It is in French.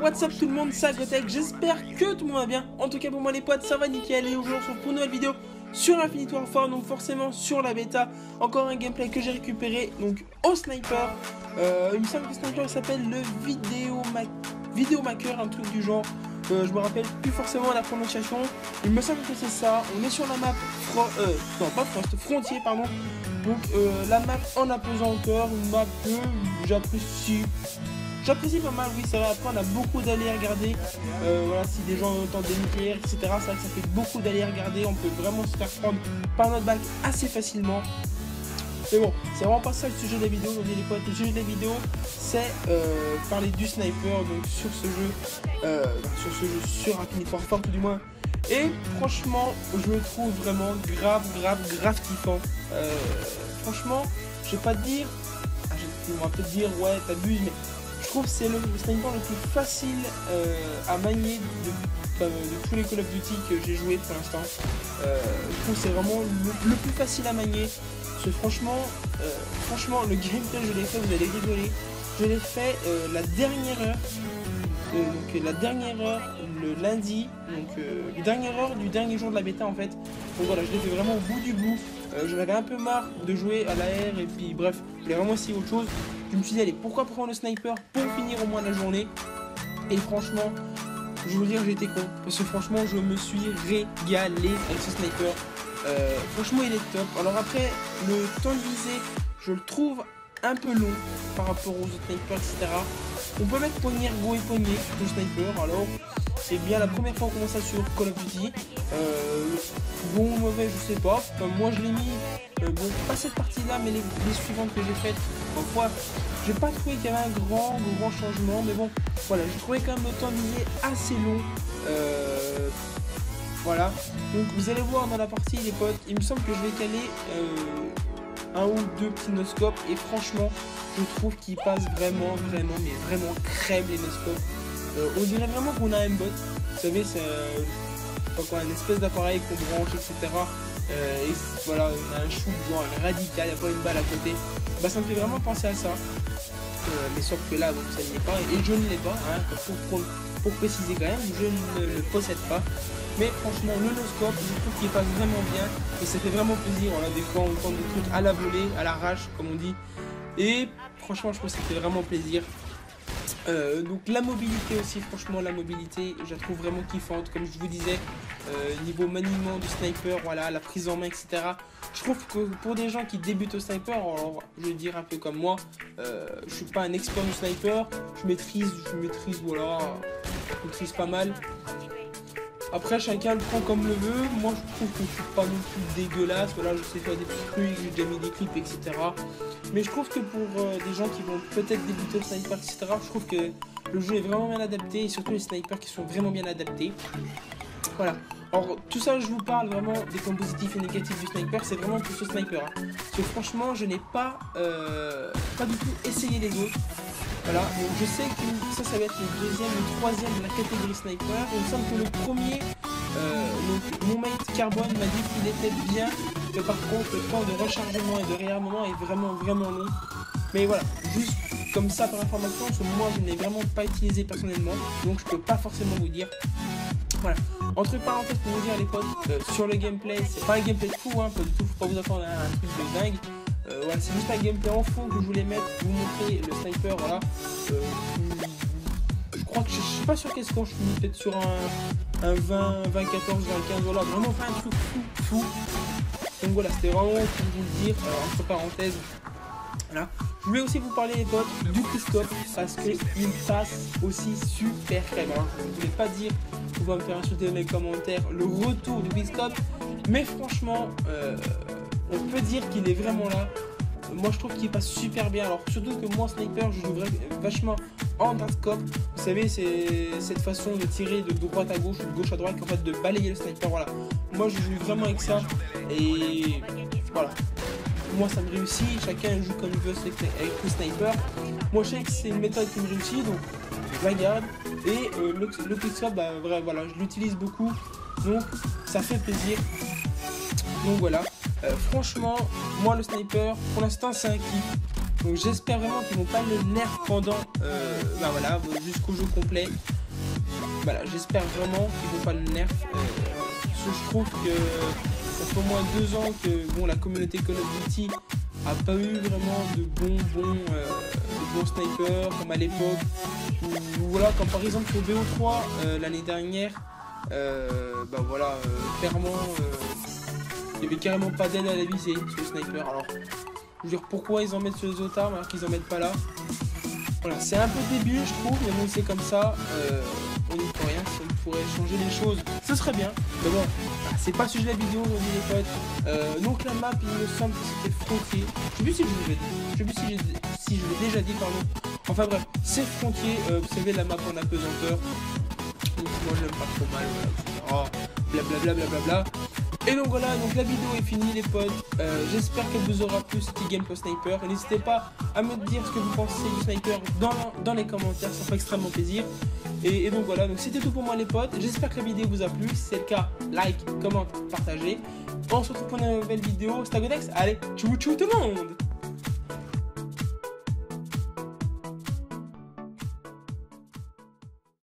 what's up tout le monde, c'est Agrotech, j'espère que tout le monde va bien. En tout cas pour moi les potes, ça va nickel et aujourd'hui on se retrouve pour une nouvelle vidéo sur Infinity Warfare, donc forcément sur la bêta. Encore un gameplay que j'ai récupéré, donc au sniper. Il me semble que le sniper s'appelle le Vidéomaker, un truc du genre. Je me rappelle plus forcément la prononciation. Il me semble que c'est ça. On est sur la map Frontier, pardon. Donc la map en apesanteur, une map que j'apprécie pas mal, oui c'est vrai. Après on a beaucoup d'allées à regarder, voilà, si des gens entendent des nucléaires etc, c'est vrai que ça fait beaucoup d'allées à regarder, on peut vraiment se faire prendre par notre balle assez facilement. Mais bon, c'est vraiment pas ça le sujet de la vidéo, les potes. Le sujet de la vidéo c'est parler du sniper, donc sur ce jeu sur Infinity Warfare tout du moins. Et franchement je le trouve vraiment grave kiffant. Franchement je vais pas te dire, on va peut-être dire ouais t'abuses, mais je trouve que c'est le sniper le plus facile à manier de tous les Call of Duty que j'ai joué pour l'instant. Je trouve que c'est vraiment le plus facile à manier. Parce que franchement le gameplay je l'ai fait, vous allez rigoler. Je l'ai fait la dernière heure. Donc la dernière heure le lundi, donc la dernière heure du dernier jour de la bêta en fait. Donc voilà, je l'ai fait vraiment au bout du bout. J'en avais un peu marre de jouer à l'AR et puis bref, je voulais vraiment essayer autre chose. Je me suis dit allez, pourquoi prendre le sniper pour finir au moins la journée. Et franchement, je veux dire j'ai été con. Parce que franchement je me suis régalé avec ce sniper. Franchement il est top. Alors après, le temps de visée, je le trouve un peu long par rapport aux autres snipers etc. On peut mettre poignée ergo et poignée le sniper. Alors c'est bien la première fois qu'on voit ça sur Call of Duty. Bon ou mauvais je sais pas. Enfin, moi je l'ai mis, bon pas cette partie là mais les suivantes que j'ai faites. Parfois j'ai pas trouvé qu'il y avait un grand changement. Mais bon voilà, j'ai trouvé quand même le temps de viser assez long. Voilà. Donc vous allez voir dans la partie les potes, il me semble que je vais caler un ou deux petits noscopes et franchement je trouve qu'ils passent vraiment crème les noscopes. On dirait vraiment qu'on a un bot, vous savez c'est une espèce d'appareil qu'on branche etc. Et voilà, on a un shoot genre radical, il n'y a pas une balle à côté. Bah ça me fait vraiment penser à ça. Mais sauf que là donc ça ne l'est pas et je ne l'ai pas, hein, pour préciser quand même, je ne le possède pas. Mais franchement le noscope je trouve qu'il passe vraiment bien et ça fait vraiment plaisir. Voilà, des fois on tente des trucs à la volée, à l'arrache comme on dit. Et franchement je trouve que ça fait vraiment plaisir. Donc la mobilité aussi, franchement la mobilité je la trouve vraiment kiffante. Comme je vous disais, niveau maniement du sniper, voilà, la prise en main etc. Je trouve que pour des gens qui débutent au sniper, alors je vais dire un peu comme moi, je suis pas un expert du sniper, je maîtrise voilà, je maîtrise pas mal. Après chacun le prend comme le veut. Moi je trouve que je suis pas non plus dégueulasse. Voilà, je sais faire des petits trucs, j'ai déjà mis des clips etc. Mais je trouve que pour des gens qui vont peut-être débuter au sniper etc, je trouve que le jeu est vraiment bien adapté. Et surtout les snipers qui sont vraiment bien adaptés. Voilà. Alors tout ça je vous parle vraiment des points positifs et négatifs du sniper. C'est vraiment pour ce sniper hein. Parce que franchement je n'ai pas du tout essayé les autres. Voilà, donc je sais que ça va être le deuxième, le troisième de la catégorie sniper. Il me semble que le premier, donc mon mate Carbone m'a dit qu'il était bien, que par contre le temps de rechargement et de réarmement est vraiment long. Mais voilà, juste comme ça par information, parce que moi je ne l'ai vraiment pas utilisé personnellement, donc je peux pas forcément vous dire. Voilà, entre parenthèses pour vous dire les potes, sur le gameplay, c'est pas un gameplay de fou, hein, pas du tout, faut pas vous attendre à un truc de dingue. Voilà, c'est juste un gameplay en fond que je voulais mettre, vous montrer le sniper, voilà. Je crois que je suis pas sur quel score, je suis peut-être sur un 20, 20, 14, 20, 15, voilà, vraiment pas un truc fou. Donc voilà, c'était vraiment pour vous le dire, entre parenthèses. Voilà. Je voulais aussi vous parler les potes du Quickscope parce qu'il passe aussi super crème. Alors, je ne voulais pas dire, vous pouvez me faire insulter dans les commentaires, le retour du Quickscope, mais franchement, on peut dire qu'il est vraiment là. Moi je trouve qu'il passe super bien. Alors surtout que moi sniper je joue vachement en scope. Vous savez c'est cette façon de tirer de droite à gauche ou de gauche à droite en fait de balayer le sniper. Voilà. Moi je joue vraiment avec ça. Et voilà. Moi ça me réussit. Chacun joue comme il veut avec le sniper. Moi je sais que c'est une méthode qui me réussit. Donc je la garde. Et le quickscope bah, voilà, je l'utilise beaucoup. Donc ça fait plaisir. Donc voilà. Franchement, moi le sniper, pour l'instant c'est un kiff. Donc j'espère vraiment qu'ils vont pas le nerf pendant, bah voilà, jusqu'au jeu complet. voilà, j'espère vraiment qu'ils vont pas le nerf. Parce que je trouve que ça fait au moins 2 ans que bon, la communauté Call of Duty a pas eu vraiment de bons snipers comme à l'époque. Ou voilà, comme par exemple sur BO3 l'année dernière, bah voilà, clairement, il n'y avait carrément pas d'aide à la visée sur le sniper. Alors, je veux dire, pourquoi ils en mettent sur les autres armes alors qu'ils en mettent pas là? Voilà, c'est un peu débile, je trouve, mais bon, c'est comme ça. On n'y peut rien, si on pourrait changer les choses, ce serait bien. Mais bon, c'est pas le sujet de la vidéo aujourd'hui, les potes. Donc la map, il me semble que c'était Frontier. Je sais plus si je vous l'ai dit. Je sais plus si je l'ai déjà dit, pardon. Enfin bref, c'est Frontier. Vous savez, la map en apesanteur. Donc moi, je l'aime pas trop mal. Voilà, blablabla, blablabla. Et donc voilà, donc la vidéo est finie les potes, j'espère qu'elle vous aura plu ce petit gameplay sniper. N'hésitez pas à me dire ce que vous pensez du sniper dans les commentaires, ça fait extrêmement plaisir. Et donc voilà, donc c'était tout pour moi les potes, j'espère que la vidéo vous a plu, si c'est le cas, like, commente, partagez. On se retrouve pour une nouvelle vidéo, Stagodex, allez, tchou tchou tout le monde.